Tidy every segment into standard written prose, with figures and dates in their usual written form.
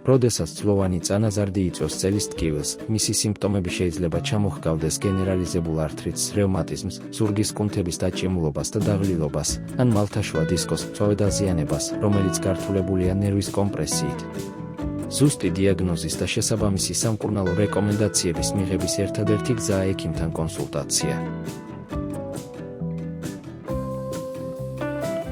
როდესაც ძვლოვანი წანაზარდი იწვევს წელის ტკივილს, მისი სიმპტომები შეიძლება ჩამოჰგავდეს გენერალიზებულ ართრიტს, რევმატიზმს, ზურგის კუნთების დაჭიმულობას და დაღლილობას, ან მალთაშუა დისკოს მწვავედაზიანებას, რომელიც გართულებულია ნერვის კომპრესიით. ზუსტი დიაგნოზის და შესაბამისი სამკურნალო რეკომენდაციების მიღების ერთადერთი გზაა ექიმთან კონსულტაცია.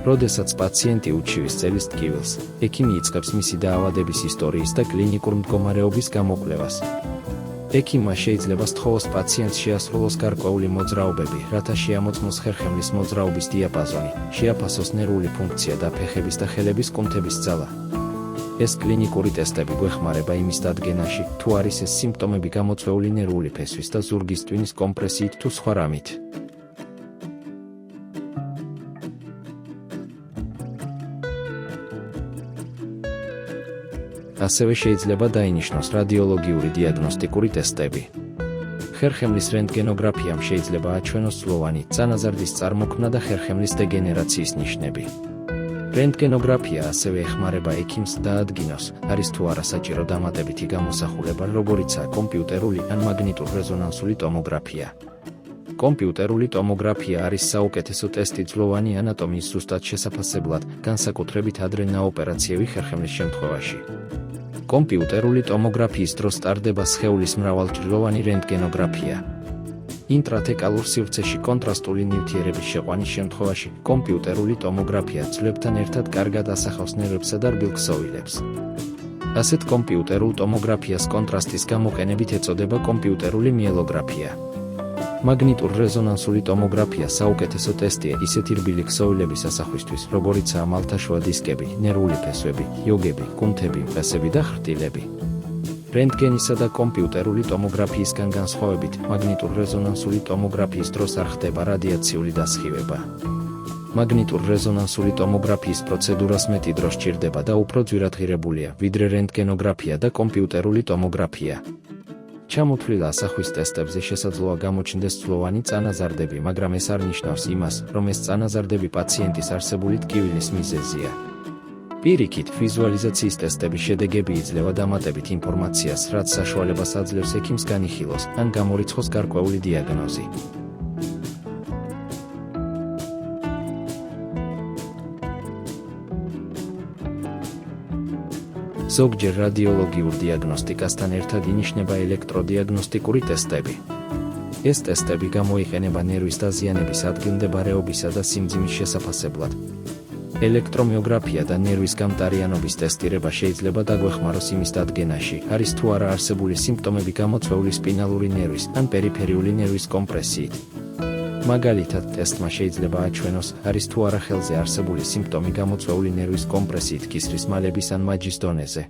როდესაც პაციენტი უჩივის წელის ტკივილს, ექიმი იწყებს მისი დაავადების ისტორიის და კლინიკურ მდგომარეობის გამოკვლევას. ექიმმა შეიძლება სთხოვოს პაციენტს შეასრულოს გარკვეული მოძრაობები, რათა შეამოწმოს ხერხემლის მოძრაობის დიაპაზონი, შეაფასოს ნერვული ფუნქცია და ფეხების და ხელების კუნთების ძალა. ეს კლინიკური ტესტები გვეხმარება იმის დადგენაში, თუ არის ეს სიმპტომები გამოწვეული ნერვული ფესვის და ზურგის ტვინის კომპრესიით თუ სხვა რამით. ასევე შეიძლება დაინიშნოს რადიოლოგიური დიაგნოსტიკური ტესტები. ხერხემლის რენტგენოგრაფიამ შეიძლება აჩვენოს ძვლოვანი წანაზარდის წარმოქმნა და ხერხემლის დეგენერაციის ნიშნები. რენტგენოგრაფია ასევე ეხმარება ექიმს დაადგინოს, არის თუ არა საჭირო დამატებითი გამოსახულება, როგორიცაა კომპიუტერული ან მაგნიტურ-რეზონანსული ტომოგრაფია. კომპიუტერული ტომოგრაფია არის საუკეთესო ტესტი ძვლოვანი ანატომიის ზუსტად შესაფასებლად, განსაკუთრებით ადრე ნაოპერაციები ხერხემლის შემთხვევაში. კომპიუტერული ტომოგრაფიის დროს ტარდება სხეულის მრავალჭრილოვანი რენტგენოგრაფია. ინტრათეკალურ სივრცეში კონტრასტული ნივთიერების შეყვანის შემთხვევაში კომპიუტერული ტომოგრაფია ძვლებთან ერთად კარგად ასახავს ნერვებსა და რბილ-ქსოვილებს. ასეთ კომპიუტერულ ტომოგრაფიას კონტრასტის გამოყენებით ეწოდება კომპიუტერული მიელოგრაფია. მაგნიტურ-რეზონანსული ტომოგრაფია საუკეთესო ტესტია ისეთი რბილი ქსოვილების ასახვისთვის, როგორიცაა მალთაშუა დისკები, ნერვული ფესვები, იოგები, კუნთები, მყესები და ხრტილები. რენტგენისა და კომპიუტერული ტომოგრაფიისგან განსხვავებით, მაგნიტურ-რეზონანსული ტომოგრაფიის დროს არ ხდება რადიაციული დასხივება. მაგნიტურ-რეზონანსული ტომოგრაფიის პროცედურას მეტი დრო სჭირდება და უფრო ძვირადღირებულია, ვიდრე რენტგენოგრაფია და კომპიუტერული ტომოგრაფია. ჩამოთვლილ ასახვის ტესტებზე შესაძლოა გამოჩნდეს ძვლოვანი წანაზარდები, მაგრამ ეს არ ნიშნავს იმას, რომ ეს წანაზარდები პაციენტის არსებული ტკივილის მიზეზია. პირიქით, ვიზუალიზაციის ტესტების შედეგები იძლევა დამატებით ინფორმაციას, რაც საშუალებას აძლევს ექიმს განიხილოს ან გამორიცხოს გარკვეული დიაგნოზი. ზოგჯერ რადიოლოგიურ დიაგნოსტიკასთან ერთად ინიშნება ელექტროდიაგნოსტიკური ტესტები. ეს ტესტები გამოიყენება ნერვის დაზიანების ადგილმდებარეობისა და სიმძიმის შესაფასებლად. ელექტრომიოგრაფია და ნერვის გამტარიანობის ტესტირება შეიძლება დაგვეხმაროს იმის დადგენაში, არის თუ არა არსებული სიმპტომები გამოწვეული სპინალური ნერვის ან პერიფერიული ნერვის კომპრესიით. მაგალითად, ტესტმა შეიძლება აჩვენოს, არის თუ არა ხელზე არსებული სიმპტომი გამოწვეული ნერვის კომპრესიით კისრის მალების ან მაჯის დონეზე.